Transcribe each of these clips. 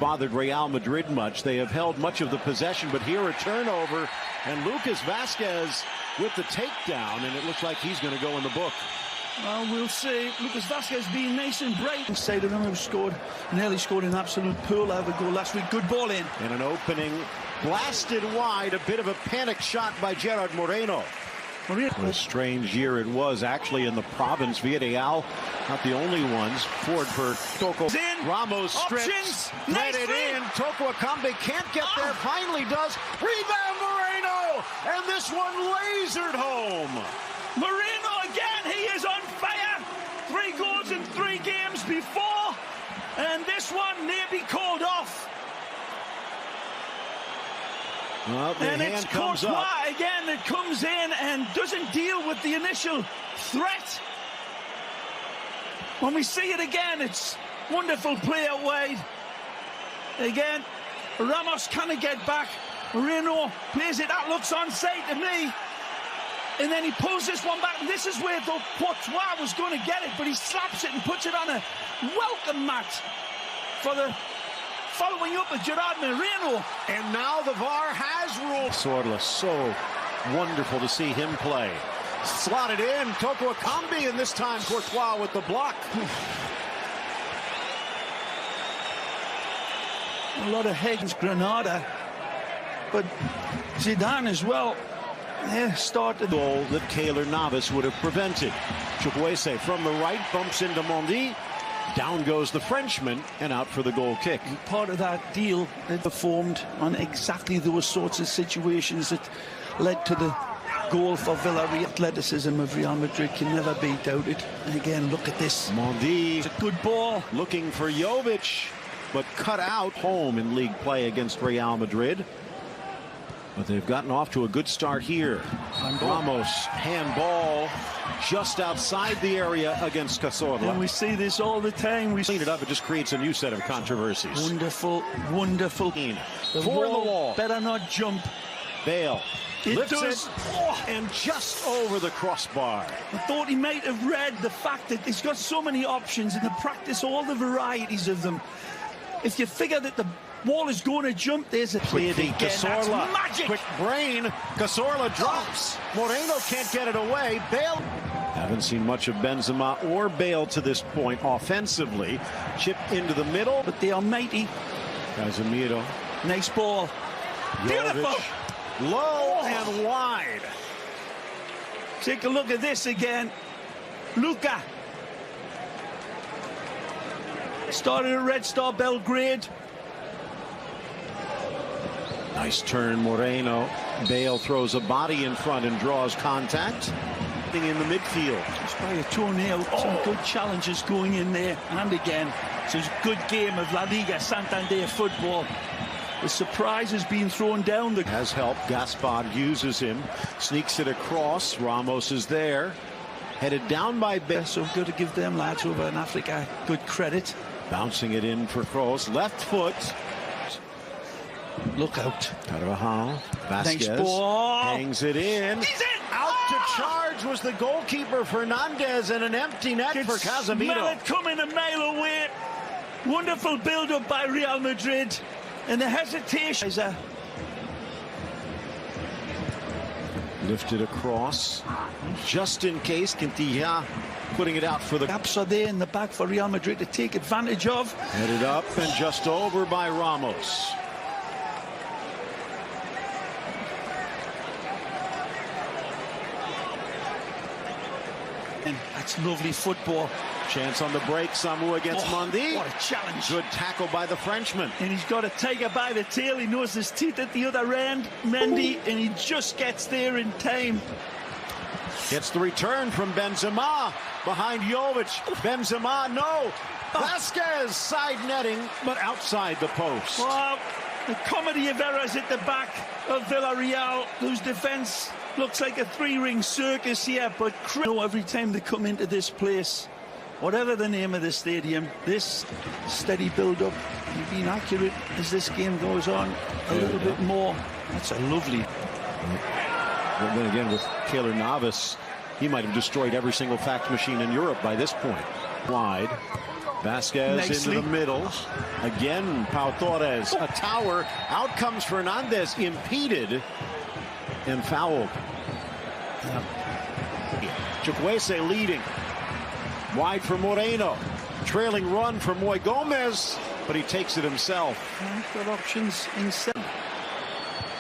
bothered Real Madrid much. They have held much of the possession, but here a turnover, and Lucas Vasquez with the takedown, and it looks like he's going to go in the book. Well, we'll see. Lucas Vasquez being nice and bright. Inside of him, who nearly scored an absolute pearl out of a goal last week. Good ball in. And an opening, blasted wide, a bit of a panic shot by Gerard Moreno. What a strange year it was, actually, in the province. Villarreal, not the only ones. Forward for Toko. Ramos strips, let it in. Toko Akambe can't get there, finally does. Rebound Moreno, and this one lasered home. Moreno again, he is on fire. 3 goals in 3 games before, and this one near be called off. Well, the and hand it's comes up again that comes in and doesn't deal with the initial threat. When we see it again, it's wonderful play out wide. Again, Ramos can't get back. Moreno plays it, that looks onside to me. And then he pulls this one back. And this is where Courtois was going to get it, but he slaps it and puts it on a welcome mat for the following up with Gerard Moreno. And now the VAR has ruled. Sorla, so wonderful to see him play. Slotted in, Toko Akambe, and this time Courtois with the block. A lot of Higgins, Granada, but Zidane as well. Yeah, started the goal that Keylor Navas would have prevented. Chukwueze from the right bumps into Mondi. Down goes the Frenchman, and out for the goal kick. And part of that deal that performed on exactly those sorts of situations that led to the goal for Villarreal. Athleticism of Real Madrid can never be doubted. And again, look at this. Mondi, it's a good ball. Looking for Jovic, but cut out home in league play against Real Madrid. But they've gotten off to a good start here. Ramos, handball, just outside the area against Cazorla. And we see this all the time. We clean it up, it just creates a new set of controversies. Wonderful, wonderful. For the wall. Better not jump. Bale lifts does. It, and just over the crossbar. I thought he might have read the fact that he's got so many options and to practice all the varieties of them. If you figure that the wall is going to jump, there's a play again. Cazorla, magic. Quick brain. Cazorla drops. Moreno can't get it away. Bale. Haven't seen much of Benzema or Bale to this point offensively. Chip into the middle. But they are mighty. Casemiro. Nice ball. Beautiful. Low and wide. Take a look at this again. Luka. Started at Red Star Belgrade. Nice turn, Moreno. Bale throws a body in front and draws contact. In the midfield. Just by a toenail. Some good challenges going in there. And again, it's a good game of La Liga Santander football. The surprise has been thrown down. Has helped. Gaspard uses him. Sneaks it across. Ramos is there. Headed down by Bale. So good to give them lads over in Africa good credit. Bouncing it in for Kroos. Left foot. Look out. Carvajal. Vasquez. Nice ball. Hangs it in. He's in. Out to charge was the goalkeeper Fernandez, and an empty net for Casemiro. Smell it coming a mile away. Wonderful build-up by Real Madrid. And the hesitation is lifted across. Just in case, Quintilla putting it out for the gaps are there in the back for Real Madrid to take advantage of. Headed up and just over by Ramos. And that's lovely football. Chance on the break, Samu against Mondi. What a challenge. Good tackle by the Frenchman. And he's got a tiger by the tail. He knows his teeth at the other end, Mendy, and he just gets there in time. Gets the return from Benzema behind Jovic. Benzema, no. Vasquez side netting, but outside the post. Well, the comedy of errors at the back of Villarreal, whose defence looks like a 3-ring circus here, but every time they come into this place, whatever the name of the stadium, this steady build-up, you've been accurate as this game goes on a little bit more. That's a lovely. But then again, with Keylor Navas, he might have destroyed every single fax machine in Europe by this point. Wide. Vasquez nicely into the middle. Again, Pau Torres. A tower. Out comes Fernandez, impeded and fouled. Chukwueze leading. Wide for Moreno. Trailing run for Moy Gomez, but he takes it himself. Got options inside.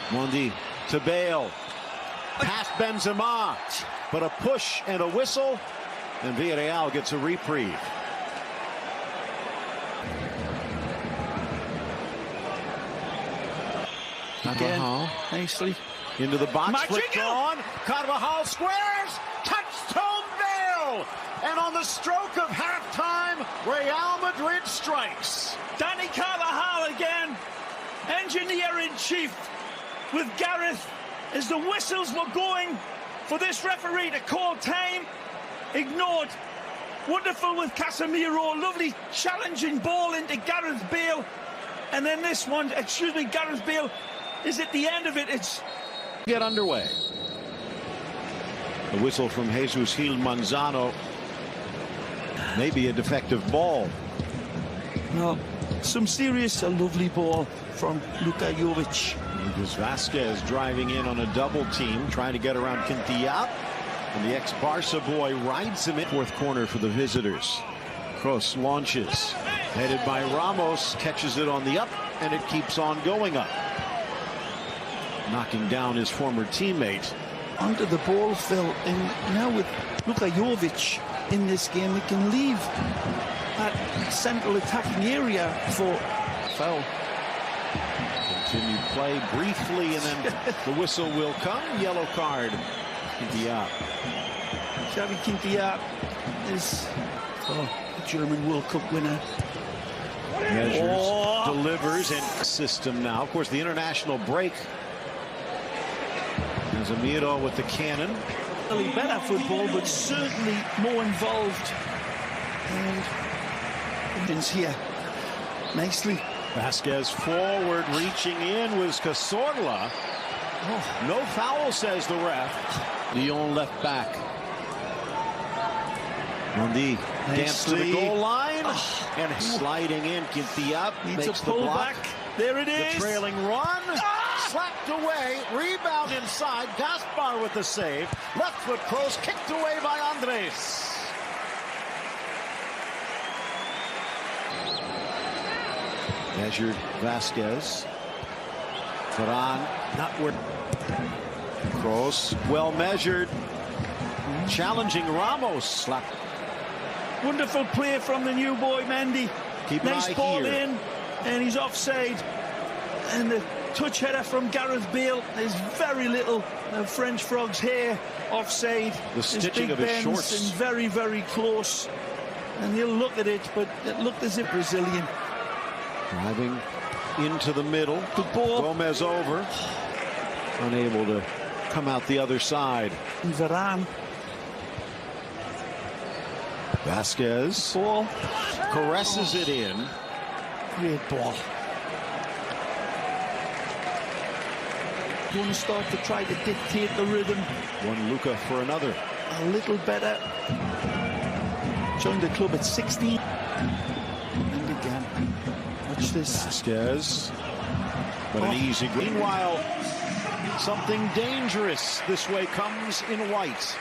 Mondi to Bale. Past Benzema. But a push and a whistle, and Villarreal gets a reprieve. Again, nicely. Into the box, Magic flicked on. Carvajal squares. Touchstone Bale. And on the stroke of halftime, Real Madrid strikes. Danny Carvajal again, engineer-in-chief with Gareth as the whistles were going for this referee to call time. Ignored. Wonderful with Casemiro. Lovely challenging ball into Gareth Bale. And then this one, Gareth Bale is at the end of it. It's get underway. The whistle from Jesus Gil Manzano. Maybe a defective ball. No, some serious, a lovely ball from Luka Jovic. Lucas Vasquez driving in on a double team, trying to get around Quintilla. And the ex-Barca boy rides him in. Fourth corner for the visitors. Kroos launches. Headed by Ramos, catches it on the up, and it keeps on going up. Knocking down his former teammate. Under the ball, Phil, and now with Luka Jovic in this game, he can leave that central attacking area for foul. Continued play briefly, and then the whistle will come. Yellow card. Quintilla. Xavi Quintilla is the German World Cup winner. Measures, delivers, and system now. Of course, the international break. Casemiro with the cannon. Really better football, but certainly more involved. And it's here nicely. Vasquez forward, reaching in was Cazorla. Oh, no foul, says the ref. Lyon left back. Mondi dance to the goal line and sliding in. Quintilla needs makes a the pull block. Back. There it is. The trailing run. Slapped away. Rebound inside. Gaspar with the save. Left foot close. Kicked away by Andres. Measured Vasquez. Varane not where. Kroos well measured. Challenging Ramos. Slapped. Wonderful play from the new boy Mendy. Keep an nice eye ball here. in, and he's offside. And the touch header from Gareth Bale. There's very little French frog's hair offside. The stitching of his shorts. And very, very close. And he'll look at it, but it looked as if Brazilian. Driving into the middle. Good ball. Gomez over. Unable to come out the other side. And Varane. Vasquez. Ball. Caresses it in. Great ball. Going to start to try to dictate the rhythm. One Luka for another. A little better. Joined the club at 16. And again. Watch this. Vasquez. But an easy. Meanwhile, something dangerous this way comes in white.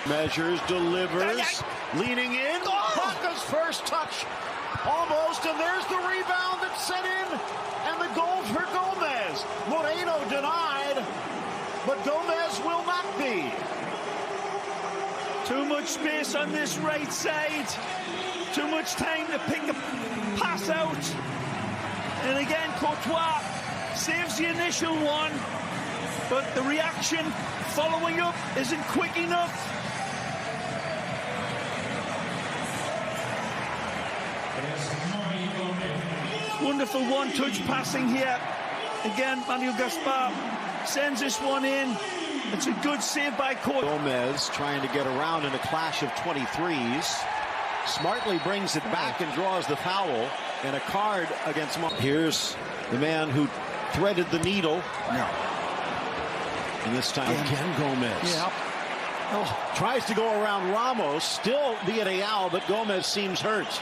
Measures, delivers, leaning in. Baka's first touch. Almost, and there's the rebound that's set in. And the goal for Gomez. Moreno denied, but Gomez will not be. Too much space on this right side. Too much time to pick a pass out. And again, Courtois saves the initial one, but the reaction following up isn't quick enough. Wonderful one-touch passing here. Again, Manuel Gaspar sends this one in. It's a good save by Courtois. Gomez trying to get around in a clash of 23s. Smartly brings it back and draws the foul. And a card against Here's the man who threaded the needle. No. And this time again Gomez. Yeah. Tries to go around Ramos. Still Villarreal, but Gomez seems hurt.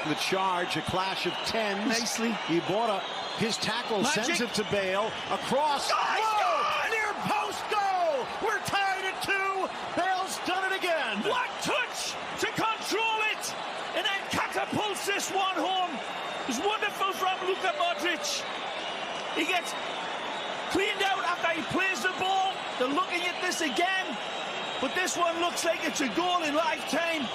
The charge, a clash of tens. Nicely. Iborra, his tackle sends it to Bale. Across. Oh, near post goal. We're tied at 2. Bale's done it again. What touch to control it and then catapults this one home. It's wonderful from Luka Modric. He gets cleaned out after he plays the ball. They're looking at this again, but this one looks like it's a goal in lifetime.